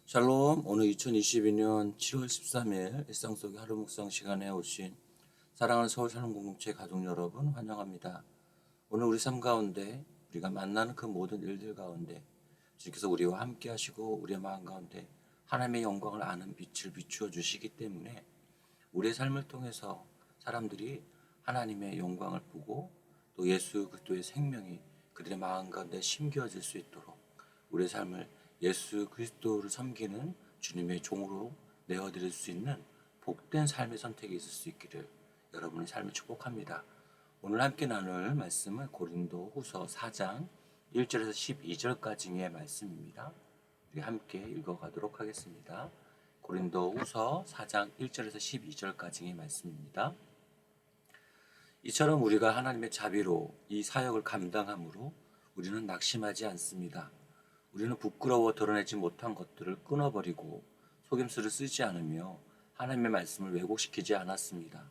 샬롬. 오늘 2022년 7월 13일 일상 속의 하루 묵상 시간에 오신 사랑하는 서울 샬롬 공동체 가족 여러분 환영합니다. 오늘 우리 삶 가운데 우리가 만나는 그 모든 일들 가운데 주께서 우리와 함께 하시고 우리의 마음 가운데 하나님의 영광을 아는 빛을 비추어 주시기 때문에 우리의 삶을 통해서 사람들이 하나님의 영광을 보고 또 예수 그리스도의 생명이 그들의 마음 가운데 심겨질 수 있도록 우리의 삶을 예수 그리스도를 섬기는 주님의 종으로 내어드릴 수 있는 복된 삶의 선택이 있을 수 있기를 여러분의 삶을 축복합니다. 오늘 함께 나눌 말씀은 고린도 후서 4장 1절에서 12절까지의 말씀입니다. 우리 함께 읽어가도록 하겠습니다. 고린도 후서 4장 1절에서 12절까지의 말씀입니다. 이처럼 우리가 하나님의 자비로 이 사역을 감당함으로 우리는 낙심하지 않습니다. 우리는 부끄러워 드러내지 못한 것들을 끊어버리고 속임수를 쓰지 않으며 하나님의 말씀을 왜곡시키지 않았습니다.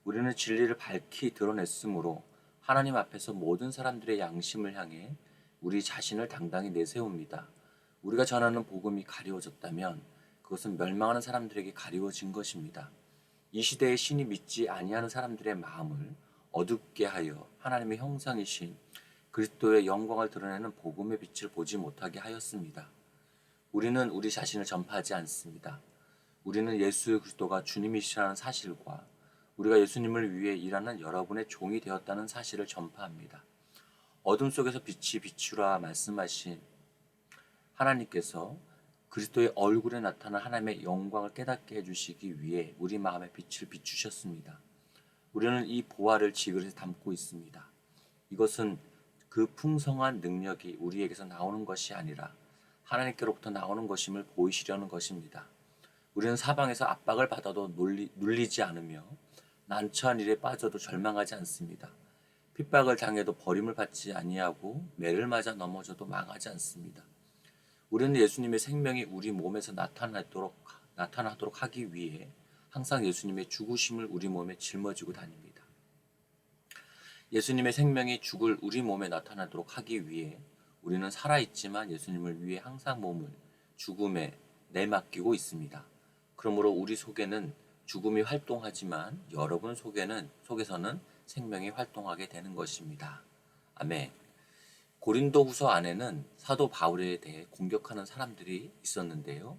우리는 진리를 밝히 드러냈으므로 하나님 앞에서 모든 사람들의 양심을 향해 우리 자신을 당당히 내세웁니다. 우리가 전하는 복음이 가리워졌다면 그것은 멸망하는 사람들에게 가리워진 것입니다. 이 시대에 신이 믿지 아니하는 사람들의 마음을 어둡게 하여 하나님의 형상이신 그리스도의 영광을 드러내는 복음의 빛을 보지 못하게 하였습니다. 우리는 우리 자신을 전파하지 않습니다. 우리는 예수 그리스도가 주님이시라는 사실과 우리가 예수님을 위해 일하는 여러분의 종이 되었다는 사실을 전파합니다. 어둠 속에서 빛이 비추라 말씀하신 하나님께서 그리스도의 얼굴에 나타난 하나님의 영광을 깨닫게 해주시기 위해 우리 마음에 빛을 비추셨습니다. 우리는 이 보화를 지그릇에 담고 있습니다. 이것은 그 풍성한 능력이 우리에게서 나오는 것이 아니라 하나님께로부터 나오는 것임을 보이시려는 것입니다. 우리는 사방에서 압박을 받아도 눌리지 않으며 난처한 일에 빠져도 절망하지 않습니다. 핍박을 당해도 버림을 받지 아니하고 매를 맞아 넘어져도 망하지 않습니다. 우리는 예수님의 생명이 우리 몸에서 나타나도록 하기 위해 항상 예수님의 죽으심을 우리 몸에 짊어지고 다닙니다. 예수님의 생명이 죽을 우리 몸에 나타나도록 하기 위해 우리는 살아있지만 예수님을 위해 항상 몸을 죽음에 내맡기고 있습니다. 그러므로 우리 속에는 죽음이 활동하지만 여러분 속에서는 생명이 활동하게 되는 것입니다. 아멘. 고린도 후서 안에는 사도 바울에 대해 공격하는 사람들이 있었는데요.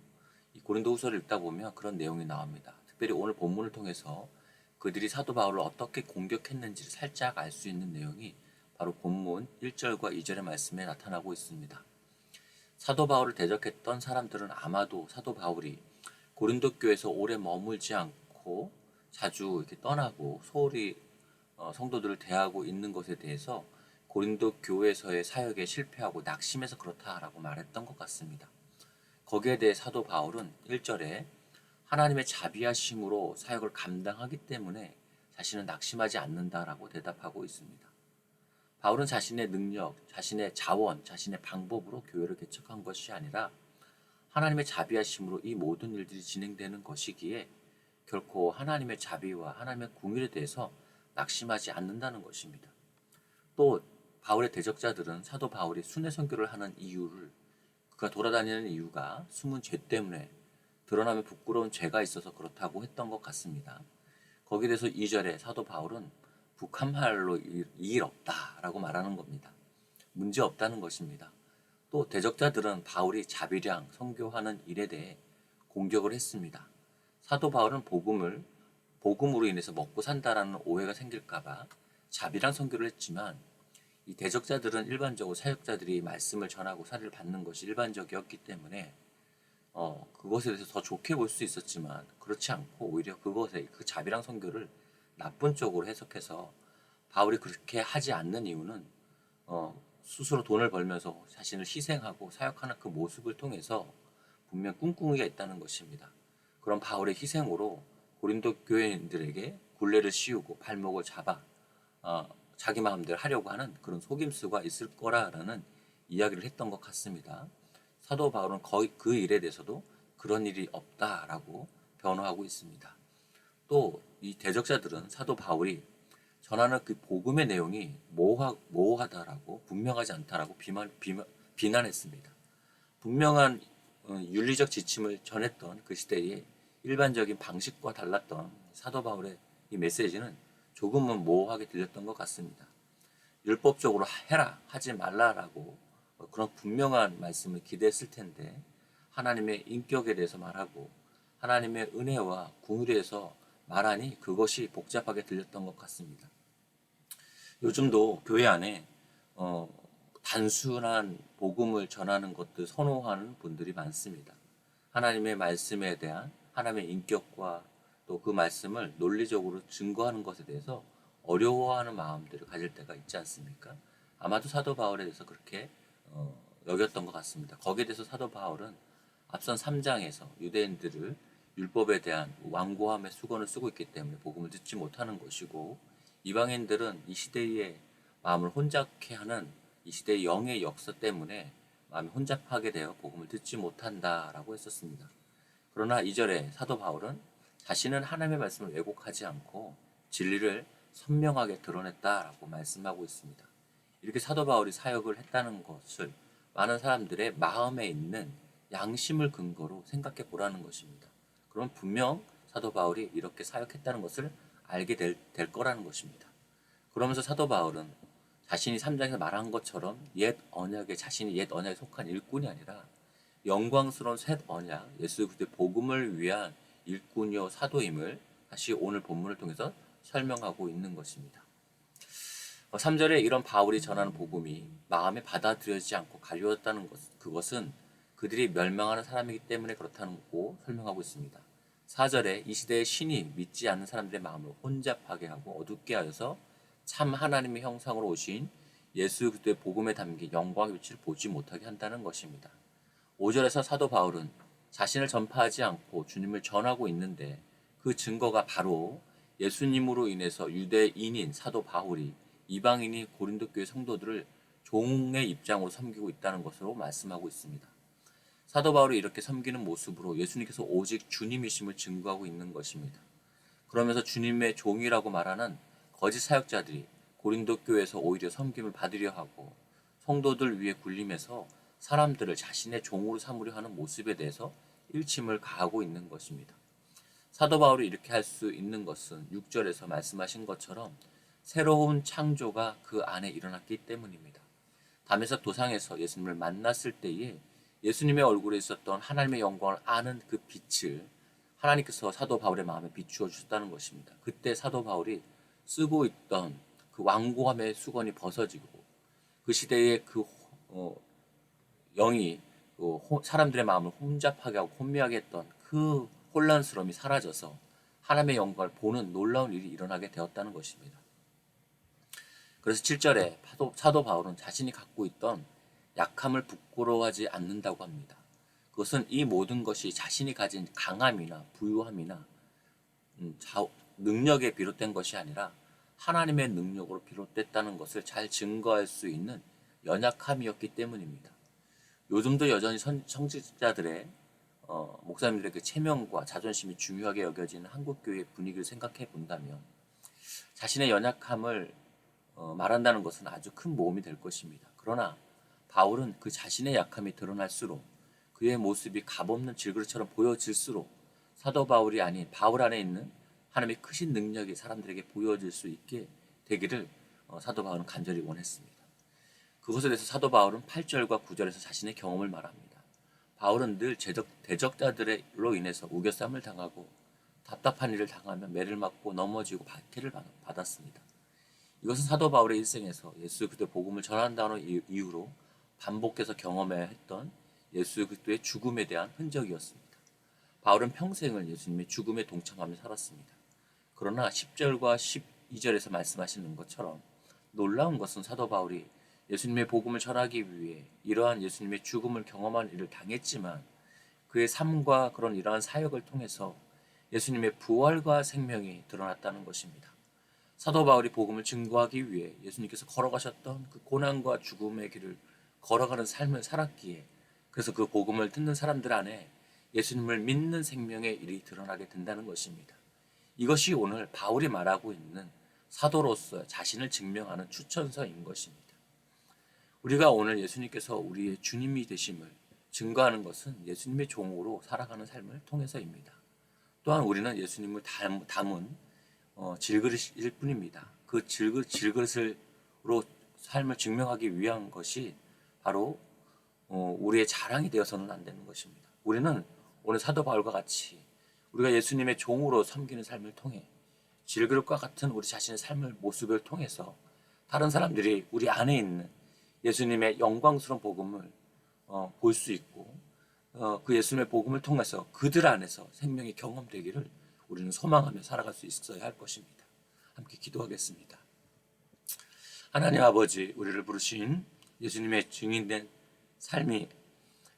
이 고린도 후서를 읽다 보면 그런 내용이 나옵니다. 특별히 오늘 본문을 통해서 그들이 사도 바울을 어떻게 공격했는지를 살짝 알 수 있는 내용이 바로 본문 1절과 2절의 말씀에 나타나고 있습니다. 사도 바울을 대적했던 사람들은 아마도 사도 바울이 고린도 교회에서 오래 머물지 않고 자주 이렇게 떠나고 소홀히 성도들을 대하고 있는 것에 대해서 고린도 교회에서의 사역에 실패하고 낙심해서 그렇다라고 말했던 것 같습니다. 거기에 대해 사도 바울은 1절에 하나님의 자비하심으로 사역을 감당하기 때문에 자신은 낙심하지 않는다라고 대답하고 있습니다. 바울은 자신의 능력, 자신의 자원, 자신의 방법으로 교회를 개척한 것이 아니라 하나님의 자비하심으로 이 모든 일들이 진행되는 것이기에 결코 하나님의 자비와 하나님의 궁율에 대해서 낙심하지 않는다는 것입니다. 또 바울의 대적자들은 사도 바울이 순회 선교를 하는 이유를 그가 돌아다니는 이유가 숨은 죄 때문에 드러나면 부끄러운 죄가 있어서 그렇다고 했던 것 같습니다. 거기에 대해서 2절에 사도 바울은 북한 말로 일 없다라고 말하는 겁니다. 문제 없다는 것입니다. 또 대적자들은 바울이 자비량 선교하는 일에 대해 공격을 했습니다. 사도 바울은 복음으로 인해서 먹고 산다라는 오해가 생길까봐 자비량 선교를 했지만 이 대적자들은 일반적으로 사역자들이 말씀을 전하고 살을 받는 것이 일반적이었기 때문에 그것에 대해서 더 좋게 볼 수 있었지만 그렇지 않고 오히려 그 자비랑 선교를 나쁜 쪽으로 해석해서 바울이 그렇게 하지 않는 이유는 스스로 돈을 벌면서 자신을 희생하고 사역하는 그 모습을 통해서 분명 꿍꿍이가 있다는 것입니다. 그런 바울의 희생으로 고린도 교회인들에게 굴레를 씌우고 발목을 잡아 자기 마음대로 하려고 하는 그런 속임수가 있을 거라는 이야기를 했던 것 같습니다. 사도 바울은 거의 그 일에 대해서도 그런 일이 없다라고 변호하고 있습니다. 또 이 대적자들은 사도 바울이 전하는 그 복음의 내용이 모호하다라고 분명하지 않다라고 비난했습니다. 분명한 윤리적 지침을 전했던 그 시대의 일반적인 방식과 달랐던 사도 바울의 이 메시지는 조금은 모호하게 들렸던 것 같습니다. 율법적으로 해라, 하지 말라라고 그런 분명한 말씀을 기대했을 텐데 하나님의 인격에 대해서 말하고 하나님의 은혜와 궁율에 대해서 말하니 그것이 복잡하게 들렸던 것 같습니다. 요즘도 교회 안에 단순한 복음을 전하는 것들 선호하는 분들이 많습니다. 하나님의 말씀에 대한 하나님의 인격과 또 그 말씀을 논리적으로 증거하는 것에 대해서 어려워하는 마음들을 가질 때가 있지 않습니까? 아마도 사도 바울에 대해서 그렇게 여겼던 것 같습니다. 거기에 대해서 사도 바울은 앞선 3장에서 유대인들을 율법에 대한 완고함의 수건을 쓰고 있기 때문에 복음을 듣지 못하는 것이고, 이방인들은 이 시대의 마음을 혼잡케 하는 이 시대의 영의 역사 때문에 마음이 혼잡하게 되어 복음을 듣지 못한다라고 했었습니다. 그러나 2절에 사도 바울은 자신은 하나님의 말씀을 왜곡하지 않고 진리를 선명하게 드러냈다라고 말씀하고 있습니다. 이렇게 사도 바울이 사역을 했다는 것을 많은 사람들의 마음에 있는 양심을 근거로 생각해 보라는 것입니다. 그럼 분명 사도 바울이 이렇게 사역했다는 것을 알게 될 거라는 것입니다. 그러면서 사도 바울은 자신이 3장에서 말한 것처럼 자신이 옛 언약에 속한 일꾼이 아니라 영광스러운 새 언약, 예수 그리스도의 복음을 위한 일꾼이요 사도임을 다시 오늘 본문을 통해서 설명하고 있는 것입니다. 3절에 이런 바울이 전하는 복음이 마음에 받아들여지지 않고 가려웠다는 그것은 그들이 멸망하는 사람이기 때문에 그렇다는 거 설명하고 있습니다. 4절에 이 시대의 신이 믿지 않는 사람들의 마음을 혼잡하게 하고 어둡게 하여서 참 하나님의 형상으로 오신 예수 그리스도의 복음에 담긴 영광의 빛을 보지 못하게 한다는 것입니다. 5절에서 사도 바울은 자신을 전파하지 않고 주님을 전하고 있는데 그 증거가 바로 예수님으로 인해서 유대인인 사도 바울이 이방인이 고린도 교회 성도들을 종의 입장으로 섬기고 있다는 것으로 말씀하고 있습니다. 사도 바울이 이렇게 섬기는 모습으로 예수님께서 오직 주님이심을 증거하고 있는 것입니다. 그러면서 주님의 종이라고 말하는 거짓 사역자들이 고린도 교회에서 오히려 섬김을 받으려 하고 성도들 위에 굴림해서 사람들을 자신의 종으로 삼으려 하는 모습에 대해서 일침을 가하고 있는 것입니다. 사도 바울이 이렇게 할 수 있는 것은 6절에서 말씀하신 것처럼 새로운 창조가 그 안에 일어났기 때문입니다. 다메섹 도상에서 예수님을 만났을 때에 예수님의 얼굴에 있었던 하나님의 영광을 아는 그 빛을 하나님께서 사도 바울의 마음에 비추어 주셨다는 것입니다. 그때 사도 바울이 쓰고 있던 그 완고함의 수건이 벗어지고 그 시대의 그 영이 사람들의 마음을 혼잡하게 하고 혼미하게 했던 그 혼란스러움이 사라져서 하나님의 영광을 보는 놀라운 일이 일어나게 되었다는 것입니다. 그래서 7절에 사도 바울은 자신이 갖고 있던 약함을 부끄러워하지 않는다고 합니다. 그것은 이 모든 것이 자신이 가진 강함이나 부유함이나 능력에 비롯된 것이 아니라 하나님의 능력으로 비롯됐다는 것을 잘 증거할 수 있는 연약함이었기 때문입니다. 요즘도 여전히 성직자들의 목사님들의 그 체면과 자존심이 중요하게 여겨지는 한국교회 분위기를 생각해 본다면 자신의 연약함을 말한다는 것은 아주 큰 모험이 될 것입니다. 그러나 바울은 그 자신의 약함이 드러날수록 그의 모습이 값없는 질그릇처럼 보여질수록 사도 바울이 아닌 바울 안에 있는 하나님의 크신 능력이 사람들에게 보여질 수 있게 되기를 사도 바울은 간절히 원했습니다. 그것에 대해서 사도 바울은 8절과 9절에서 자신의 경험을 말합니다. 바울은 늘 대적자들로 인해서 우겨쌈을 당하고 답답한 일을 당하며 매를 맞고 넘어지고 박해를 받았습니다. 이것은 사도 바울의 일생에서 예수 그리스도의 복음을 전한다는 이유로 반복해서 경험해야 했던 예수 그리스도의 죽음에 대한 흔적이었습니다. 바울은 평생을 예수님의 죽음에 동참하며 살았습니다. 그러나 10절과 12절에서 말씀하시는 것처럼 놀라운 것은 사도 바울이 예수님의 복음을 전하기 위해 이러한 예수님의 죽음을 경험한 일을 당했지만 그의 삶과 그런 이러한 사역을 통해서 예수님의 부활과 생명이 드러났다는 것입니다. 사도 바울이 복음을 증거하기 위해 예수님께서 걸어가셨던 그 고난과 죽음의 길을 걸어가는 삶을 살았기에 그래서 그 복음을 듣는 사람들 안에 예수님을 믿는 생명의 일이 드러나게 된다는 것입니다. 이것이 오늘 바울이 말하고 있는 사도로서 자신을 증명하는 추천서인 것입니다. 우리가 오늘 예수님께서 우리의 주님이 되심을 증거하는 것은 예수님의 종으로 살아가는 삶을 통해서입니다. 또한 우리는 예수님을 담은 질그릇일 뿐입니다. 그 질그릇으로 삶을 증명하기 위한 것이 바로 우리의 자랑이 되어서는 안 되는 것입니다. 우리는 오늘 사도 바울과 같이 우리가 예수님의 종으로 섬기는 삶을 통해 질그릇과 같은 우리 자신의 삶을 모습을 통해서 다른 사람들이 우리 안에 있는 예수님의 영광스러운 복음을 볼 수 있고 그 예수님의 복음을 통해서 그들 안에서 생명이 경험되기를 우리는 소망하며 살아갈 수 있어야 할 것입니다. 함께 기도하겠습니다. 하나님 아버지, 우리를 부르신 예수님의 증인된 삶이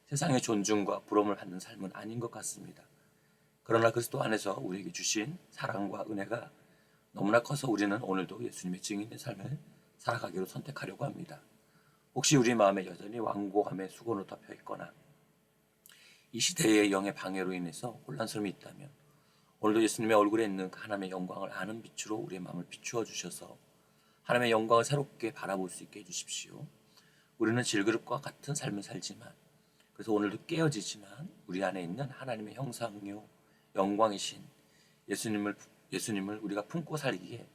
세상의 존중과 부러움을 받는 삶은 아닌 것 같습니다. 그러나 그리스도 안에서 우리에게 주신 사랑과 은혜가 너무나 커서 우리는 오늘도 예수님의 증인된 삶을 살아가기로 선택하려고 합니다. 혹시 우리 마음에 여전히 완고함의 수건으로 덮여 있거나 이 시대의 영의 방해로 인해서 혼란스러움이 있다면 오늘도 예수님의 얼굴에 있는 그 하나님의 영광을 아는 빛으로 우리의 마음을 비추어 주셔서 하나님의 영광을 새롭게 바라볼 수 있게 해주십시오. 우리는 질그릇과 같은 삶을 살지만 그래서 오늘도 깨어지지만 우리 안에 있는 하나님의 형상요 영광이신 예수님을 우리가 품고 살기에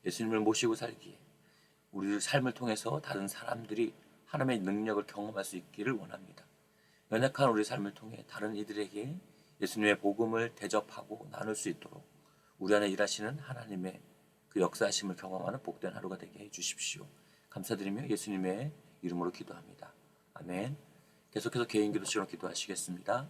예수님을 모시고 살기에 우리의 삶을 통해서 다른 사람들이 하나님의 능력을 경험할 수 있기를 원합니다. 연약한 우리 삶을 통해 다른 이들에게 예수님의 복음을 대접하고 나눌 수 있도록 우리 안에 일하시는 하나님의 그 역사하심을 경험하는 복된 하루가 되게 해주십시오. 감사드리며 예수님의 이름으로 기도합니다. 아멘. 계속해서 개인 기도 시간으로 기도하시겠습니다.